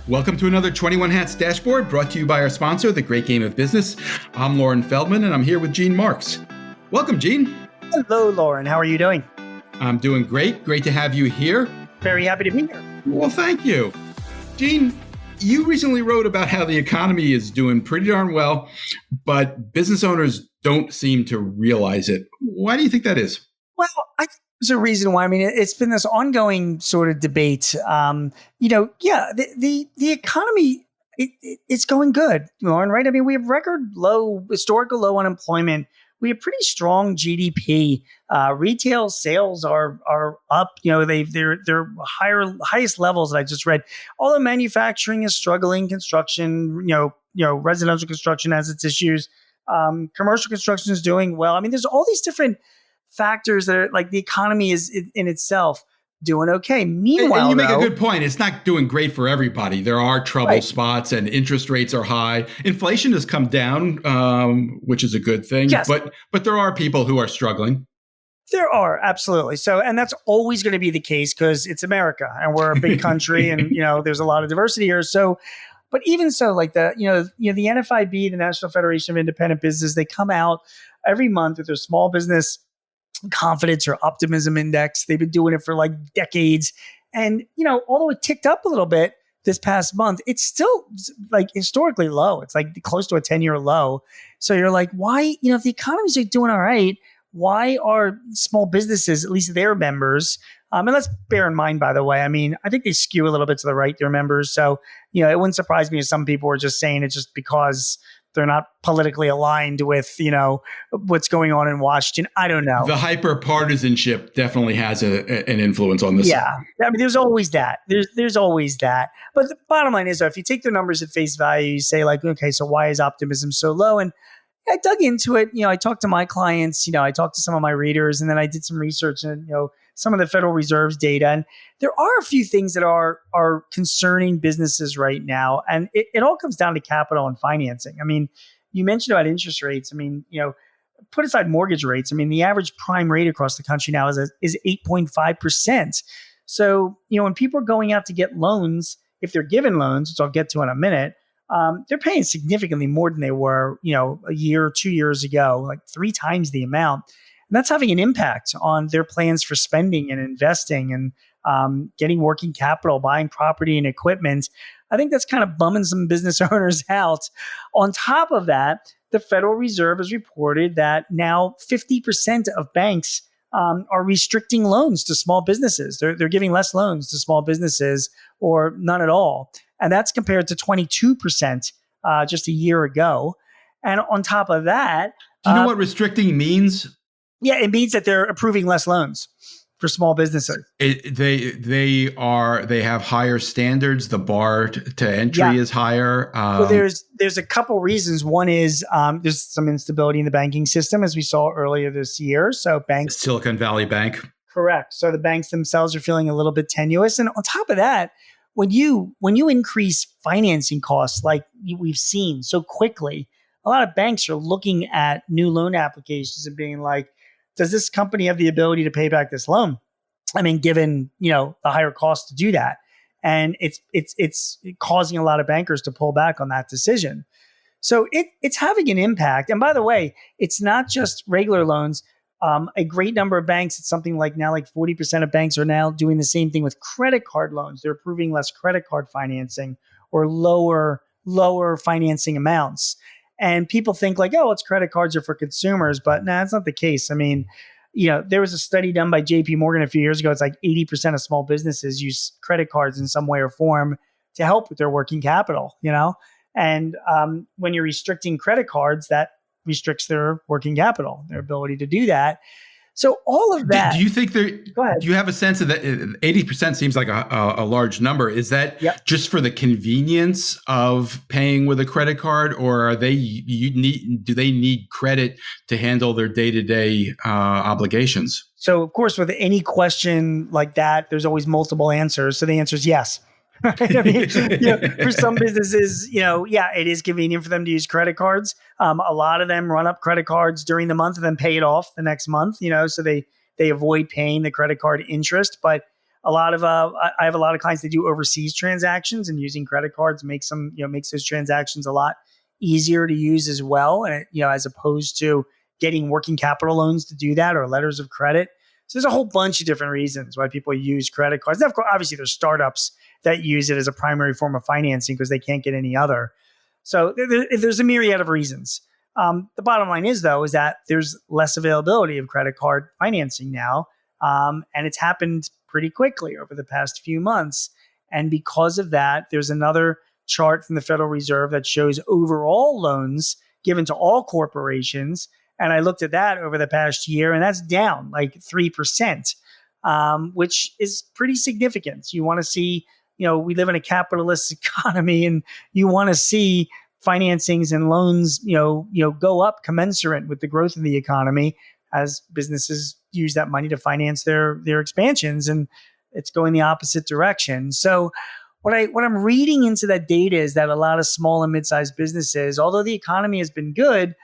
Welcome to another 21 Hats Dashboard brought to you by our sponsor, The Great Game of Business. I'm Loren Feldman, and I'm here with Gene Marks. Welcome, Gene. Hello, Loren. How are you doing? I'm doing great. Great to have you here. Very happy to be here. Well, thank you. Gene, you recently wrote about how the economy is doing pretty darn well, but business owners don't seem to realize it. Why do you think that is? Well, I think there's a reason why. I mean, it's been this ongoing sort of debate. The economy, it's going good, Loren, right? I mean, we have historical low unemployment. We have pretty strong GDP. Retail sales are up. They're highest levels that I just read. Although manufacturing is struggling, construction, residential construction has its issues. Commercial construction is doing well. I mean, there's all these different factors that are like the economy is in itself doing okay. Meanwhile, and you make a good point. It's not doing great for everybody. There are trouble spots, and interest rates are high. Inflation has come down, which is a good thing. Yes. But there are people who are struggling. There are, absolutely. So, and that's always going to be the case because it's America and we're a big country, and there's a lot of diversity here. So, but even so, like the NFIB, the National Federation of Independent Business, they come out every month with their small business confidence or optimism index. They've been doing it for like decades. And, although it ticked up a little bit this past month, it's still like historically low. It's like close to a 10-year low. So you're like, why, if the economy's doing all right, why are small businesses, at least their members, and let's bear in mind, by the way, I mean, I think they skew a little bit to the right, their members. So, it wouldn't surprise me if some people were just saying it just because they're not politically aligned with, what's going on in Washington. I don't know. The hyper partisanship definitely has an influence on this. Yeah. I mean, there's always that. There's always that. But the bottom line is, if you take the numbers at face value, you say like, okay, so why is optimism so low? And I dug into it. I talked to my clients, I talked to some of my readers, and then I did some research and, some of the Federal Reserve's data. And there are a few things that are concerning businesses right now. And it all comes down to capital and financing. I mean, you mentioned about interest rates. I mean, put aside mortgage rates. I mean, the average prime rate across the country now is 8.5%. So, when people are going out to get loans, if they're given loans, which I'll get to in a minute, they're paying significantly more than they were, a year or 2 years ago, like 3 times the amount. And that's having an impact on their plans for spending and investing and getting working capital, buying property and equipment. I think that's kind of bumming some business owners out. On top of that, the Federal Reserve has reported that now 50% of banks are restricting loans to small businesses. They're giving less loans to small businesses or none at all. And that's compared to 22% just a year ago. And on top of that, do you know what restricting means? Yeah, it means that they're approving less loans for small businesses. They have higher standards. The bar to entry is higher. Well, there's a couple reasons. One is there's some instability in the banking system, as we saw earlier this year. So banks, Silicon Valley Bank, correct. So the banks themselves are feeling a little bit tenuous, and on top of that, when you increase financing costs like we've seen so quickly, a lot of banks are looking at new loan applications and being like, does this company have the ability to pay back this loan? I mean, given, the higher cost to do that. And it's causing a lot of bankers to pull back on that decision. So it's having an impact. And by the way, it's not just regular loans. A great number of banks, it's something like now like 40% of banks are now doing the same thing with credit card loans. They're approving less credit card financing or lower financing amounts. And people think like, oh, it's credit cards are for consumers, but that's not the case. I mean, there was a study done by JP Morgan a few years ago. It's like 80% of small businesses use credit cards in some way or form to help with their working capital, And when you're restricting credit cards, that restricts their working capital, their ability to do that. So all of that. Do you think Go ahead. Do you have a sense of that? 80% seems like a large number. Is that just for the convenience of paying with a credit card, or do they need credit to handle their day-to-day obligations? So of course, with any question like that, there's always multiple answers. So the answer is yes. I mean, for some businesses, it is convenient for them to use credit cards. A lot of them run up credit cards during the month and then pay it off the next month, so they avoid paying the credit card interest. But a lot of I have a lot of clients that do overseas transactions, and using credit cards makes them, makes those transactions a lot easier to use as well. And as opposed to getting working capital loans to do that or letters of credit. So there's a whole bunch of different reasons why people use credit cards. Now, of course, obviously, there's startups that use it as a primary form of financing because they can't get any other. So there's a myriad of reasons. The bottom line is, though, is that there's less availability of credit card financing now. And it's happened pretty quickly over the past few months. And because of that, there's another chart from the Federal Reserve that shows overall loans given to all corporations. And I looked at that over the past year, and that's down like 3%, which is pretty significant. You want to see, we live in a capitalist economy, and you want to see financings and loans, go up commensurate with the growth of the economy as businesses use that money to finance their expansions, and it's going the opposite direction. So what I'm reading into that data is that a lot of small and mid-sized businesses, although the economy has been good,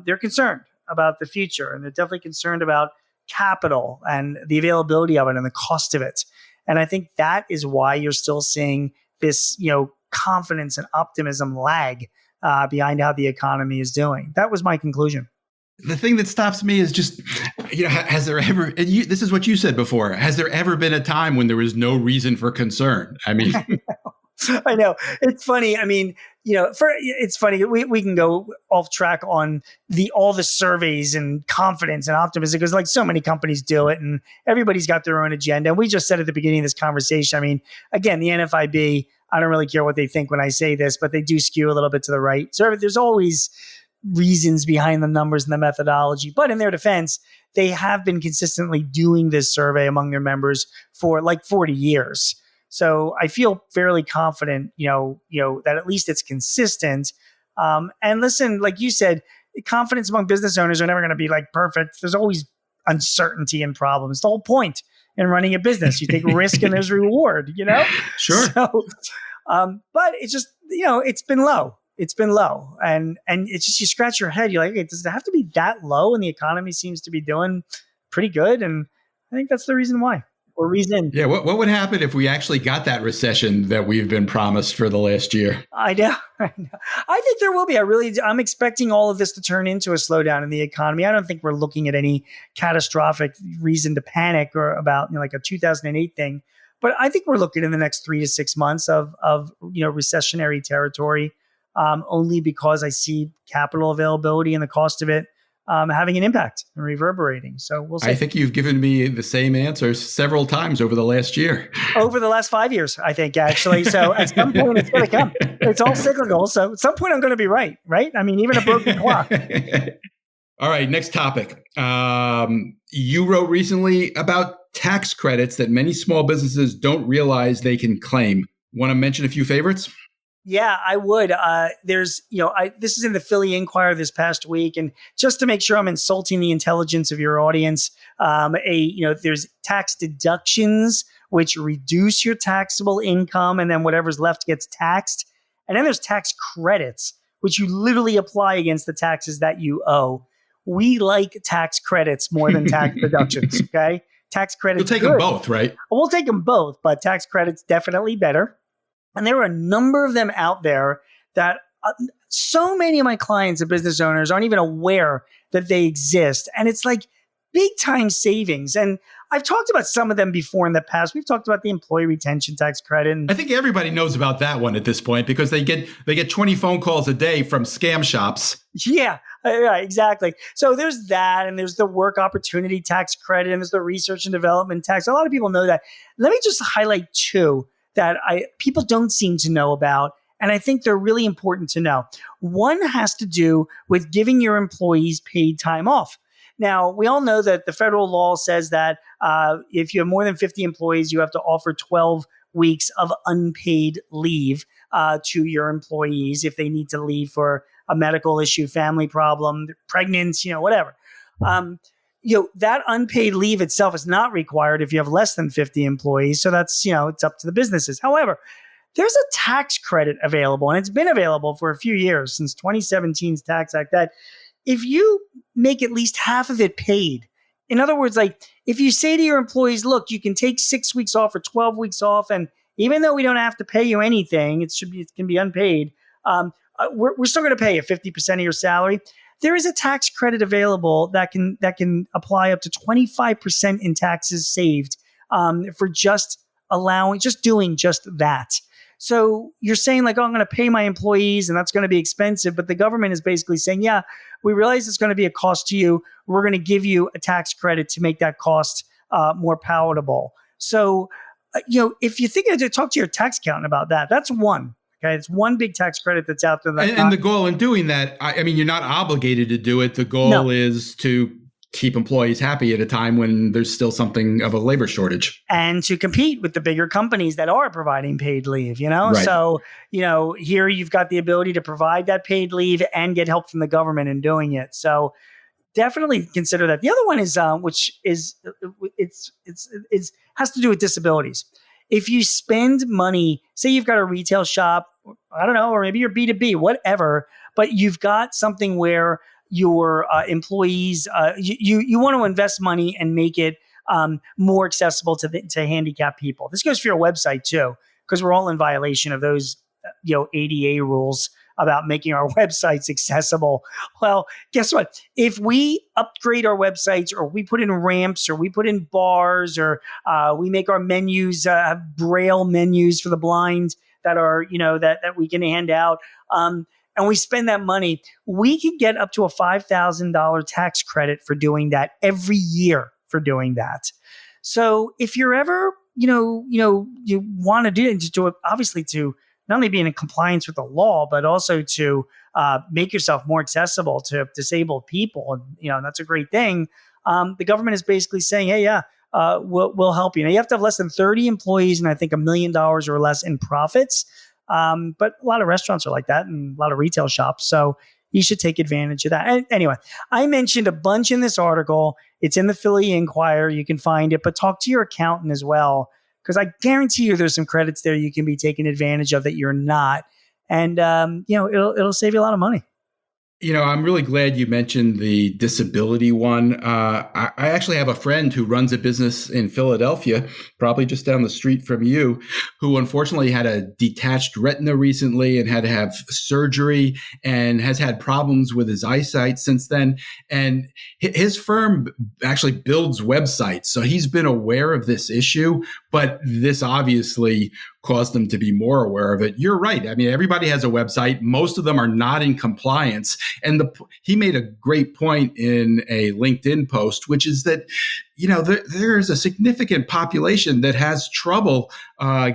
they're concerned about the future, and they're definitely concerned about capital and the availability of it and the cost of it. And I think that is why you're still seeing this, confidence and optimism lag behind how the economy is doing. That was my conclusion. The thing that stops me is just, has there ever, this is what you said before, has there ever been a time when there was no reason for concern? I mean, I know. It's funny. I mean, it's funny. We can go off track on all the surveys and confidence and optimism, because like so many companies do it, and everybody's got their own agenda. And we just said at the beginning of this conversation, I mean, again, the NFIB, I don't really care what they think when I say this, but they do skew a little bit to the right. So there's always reasons behind the numbers and the methodology. But in their defense, they have been consistently doing this survey among their members for like 40 years. So I feel fairly confident, that at least it's consistent. And listen, like you said, confidence among business owners are never going to be like perfect. There's always uncertainty and problems. The whole point in running a business, you take risk and there's reward, Sure. So, but it's just, it's been low. It's been low. And it's just, you scratch your head. You're like, hey, does it have to be that low? And the economy seems to be doing pretty good. And I think that's the reason why. Or reason. Yeah. What would happen if we actually got that recession that we've been promised for the last year? I know. I think there will be. I'm expecting all of this to turn into a slowdown in the economy. I don't think we're looking at any catastrophic reason to panic or about like a 2008 thing. But I think we're looking in the next 3 to 6 months of recessionary territory, only because I see capital availability and the cost of it having an impact and reverberating. So we'll see. I think you've given me the same answer several times over the last year. Over the last 5 years, I think, actually. So at some point, it's going to come. It's all cyclical. So at some point, I'm going to be right? I mean, even a broken clock. All right, next topic. You wrote recently about tax credits that many small businesses don't realize they can claim. Want to mention a few favorites? Yeah, I would. This is in the Philly Inquirer this past week, and just to make sure I'm insulting the intelligence of your audience, there's tax deductions which reduce your taxable income, and then whatever's left gets taxed. And then there's tax credits, which you literally apply against the taxes that you owe. We like tax credits more than tax deductions. Okay, tax credits. You'll take them both, right? We'll take them both, but tax credits definitely better. And there are a number of them out there that so many of my clients and business owners aren't even aware that they exist. And it's like big time savings. And I've talked about some of them before in the past. We've talked about the employee retention tax credit. And I think everybody knows about that one at this point because they get 20 phone calls a day from scam shops. Yeah, exactly. So there's that, and there's the work opportunity tax credit, and there's the research and development tax. A lot of people know that. Let me just highlight two that people don't seem to know about, and I think they're really important to know. One has to do with giving your employees paid time off. Now, we all know that the federal law says that if you have more than 50 employees, you have to offer 12 weeks of unpaid leave to your employees if they need to leave for a medical issue, family problem, pregnant, whatever. That unpaid leave itself is not required if you have less than 50 employees. So that's, it's up to the businesses. However, there's a tax credit available, and it's been available for a few years since 2017's Tax Act, that if you make at least half of it paid in other words, like if you say to your employees, look, you can take 6 weeks off or 12 weeks off, and even though we don't have to pay you anything, it can be unpaid. We're still going to pay you 50% of your salary. There is a tax credit available that can apply up to 25% in taxes saved for just doing just that. So you're saying like, oh, I'm going to pay my employees and that's going to be expensive. But the government is basically saying, yeah, we realize it's going to be a cost to you. We're going to give you a tax credit to make that cost more palatable. So, if you're thinking to talk to your tax accountant about that, that's one. Okay, it's one big tax credit that's out there. And the goal in doing that, I mean, you're not obligated to do it. The goal is to keep employees happy at a time when there's still something of a labor shortage. And to compete with the bigger companies that are providing paid leave, Right. So, here you've got the ability to provide that paid leave and get help from the government in doing it. So definitely consider that. The other one is, which is, has to do with disabilities. If you spend money, say you've got a retail shop, I don't know, or maybe you're B2B, whatever, but you've got something where your employees, you want to invest money and make it more accessible to handicapped people. This goes for your website too, because we're all in violation of those, ADA rules about making our websites accessible. Well, guess what? If we upgrade our websites, or we put in ramps, or we put in bars, or we make our menus have braille menus for the blind that are, that we can hand out, and we spend that money, we can get up to a $5,000 tax credit for doing that every year for doing that. So if you're ever, you want to do it, obviously to not only be in compliance with the law, but also to make yourself more accessible to disabled people. And, that's a great thing. The government is basically saying, hey, we'll help you. Now, you have to have less than 30 employees and I think $1 million or less in profits. But a lot of restaurants are like that and a lot of retail shops. So you should take advantage of that. And anyway, I mentioned a bunch in this article. It's in the Philly Inquirer. You can find it, but talk to your accountant as well, because I guarantee you there's some credits there you can be taking advantage of that you're not. And, it'll save you a lot of money. I'm really glad you mentioned the disability one. I actually have a friend who runs a business in Philadelphia, probably just down the street from you, who unfortunately had a detached retina recently and had to have surgery and has had problems with his eyesight since then. And his firm actually builds websites. So he's been aware of this issue, but this obviously caused them to be more aware of it. You're right. I mean, everybody has a website. Most of them are not in compliance. And he made a great point in a LinkedIn post, which is that, there's a significant population that has trouble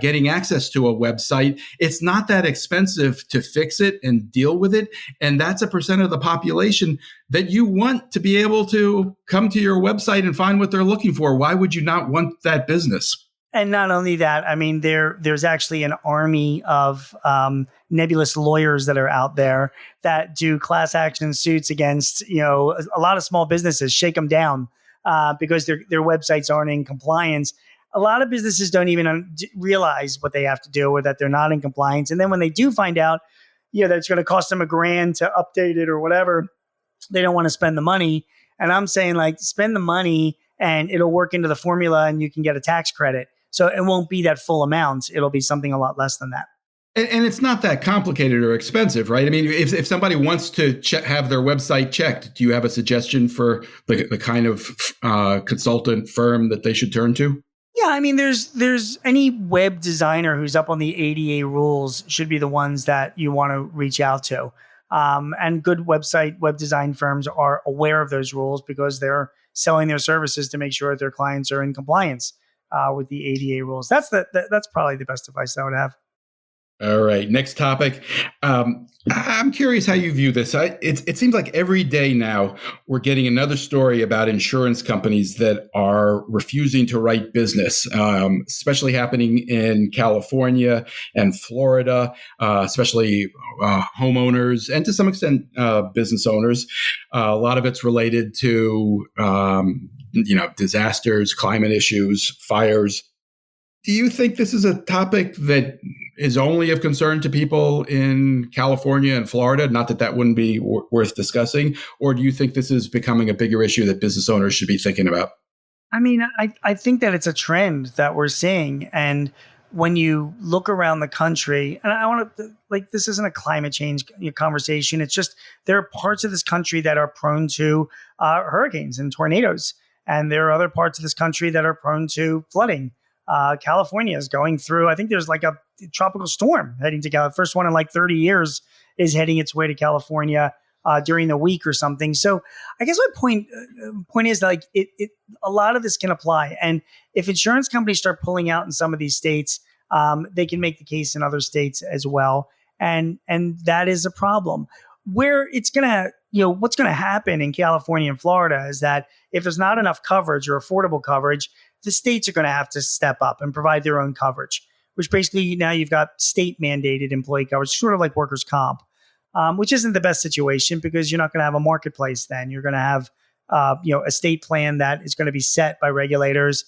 getting access to a website. It's not that expensive to fix it and deal with it. And that's a percent of the population that you want to be able to come to your website and find what they're looking for. Why would you not want that business? And not only that, I mean, there's actually an army of nebulous lawyers that are out there that do class action suits against, a lot of small businesses, shake them down because their websites aren't in compliance. A lot of businesses don't even realize what they have to do or that they're not in compliance. And then when they do find out, that it's going to cost them $1,000 to update it or whatever, they don't want to spend the money. And I'm saying, like, spend the money and it'll work into the formula and you can get a tax credit. So it won't be that full amount. It'll be something a lot less than that. And it's not that complicated or expensive, right? I mean, if somebody wants to have their website checked, do you have a suggestion for the kind of consultant firm that they should turn to? Yeah, I mean, there's any web designer who's up on the ADA rules should be the ones that you want to reach out to. And good web design firms are aware of those rules because they're selling their services to make sure that their clients are in compliance with the ADA rules. That's probably the best advice I would have. All right. Next topic. I'm curious how you view this. It seems like every day now we're getting another story about insurance companies that are refusing to write business, especially happening in California and Florida, especially homeowners and to some extent business owners. A lot of it's related to disasters, climate issues, fires. Do you think this is a topic that is only of concern to people in California and Florida? Not that wouldn't be worth discussing. Or do you think this is becoming a bigger issue that business owners should be thinking about? I mean, I think that it's a trend that we're seeing. And when you look around the country, and I want to, like, this isn't a climate change conversation. It's just there are parts of this country that are prone to hurricanes and tornadoes. And there are other parts of this country that are prone to flooding. California is going through, I think there's like a tropical storm heading to California. First one in like 30 years is heading its way to California during the week or something. So I guess my point is that, like, a lot of this can apply. And if insurance companies start pulling out in some of these states, they can make the case in other states as well. And that is a problem. Where it's going to, what's going to happen in California and Florida is that if there's not enough coverage or affordable coverage, the states are going to have to step up and provide their own coverage, which basically now you've got state mandated employee coverage, sort of like workers' comp, which isn't the best situation because you're not going to have a marketplace then. You're going to have a state plan that is going to be set by regulators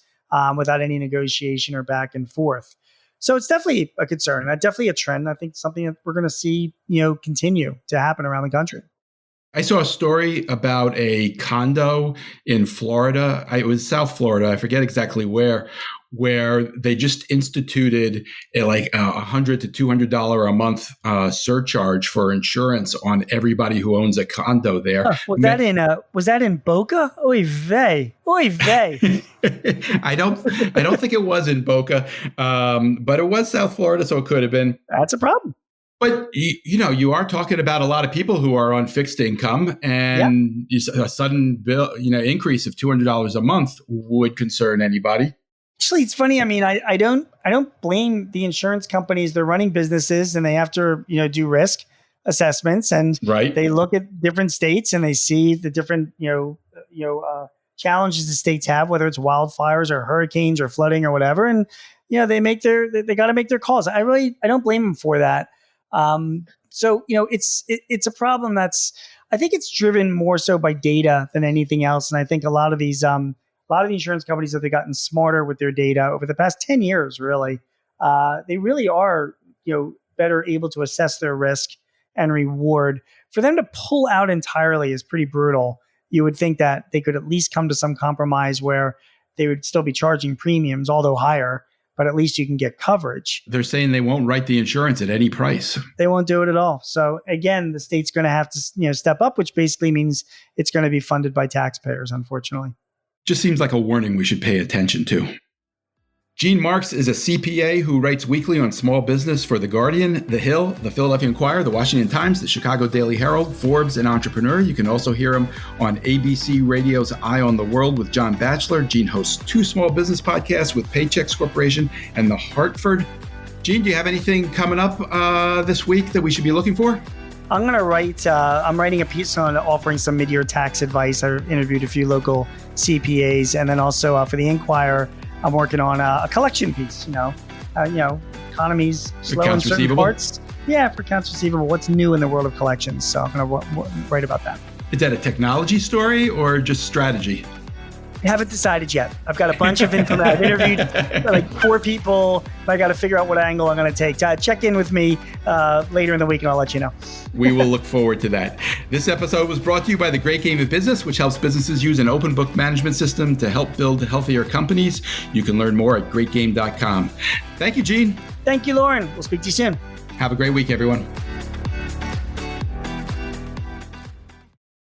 without any negotiation or back and forth. So it's definitely a concern, and definitely a trend. I think something that we're going to see, continue to happen around the country. I saw a story about a condo in Florida. It was South Florida. I forget exactly where they just instituted a $100 to $200 a month surcharge for insurance on everybody who owns a condo there. Was that in Boca? Oy vey. Oy vey. I don't think it was in Boca, but it was South Florida, so it could have been. That's a problem. But, you are talking about a lot of people who are on fixed income, and a sudden bill, increase of $200 a month would concern anybody. Actually, it's funny. I mean, I don't blame the insurance companies. They're running businesses and they have to, do risk assessments, and they look at different states and they see the different, challenges the states have, whether it's wildfires or hurricanes or flooding or whatever. And, they got to make their calls. I don't blame them for that. So, it's a problem I think it's driven more so by data than anything else. And I think a lot of the insurance companies have gotten smarter with their data over the past 10 years, really. They really are, better able to assess their risk and reward. For them to pull out entirely is pretty brutal. You would think that they could at least come to some compromise where they would still be charging premiums, although higher, but at least you can get coverage. They're saying they won't write the insurance at any price. They won't do it at all. So again, the state's going to have to, step up, which basically means it's going to be funded by taxpayers, unfortunately. Just seems like a warning we should pay attention to. Gene Marks is a CPA who writes weekly on small business for The Guardian, The Hill, The Philadelphia Inquirer, The Washington Times, The Chicago Daily Herald, Forbes, and Entrepreneur. You can also hear him on ABC Radio's Eye on the World with John Batchelor. Gene hosts 2 small business podcasts with Paychex Corporation and The Hartford. Gene, do you have anything coming up this week that we should be looking for? I'm writing a piece on offering some mid-year tax advice. I interviewed a few local CPAs, and then also for the Inquirer, I'm working on a collection piece. Economy's slow in certain parts. Yeah, for accounts receivable. What's new in the world of collections? So I'm going to write about that. Is that a technology story or just strategy? I haven't decided yet. I've got a bunch of information. I've interviewed like 4 people. I got to figure out what angle I'm going to take. Check in with me later in the week and I'll let you know. We will look forward to that. This episode was brought to you by The Great Game of Business, which helps businesses use an open book management system to help build healthier companies. You can learn more at greatgame.com. Thank you, Gene. Thank you, Loren. We'll speak to you soon. Have a great week, everyone.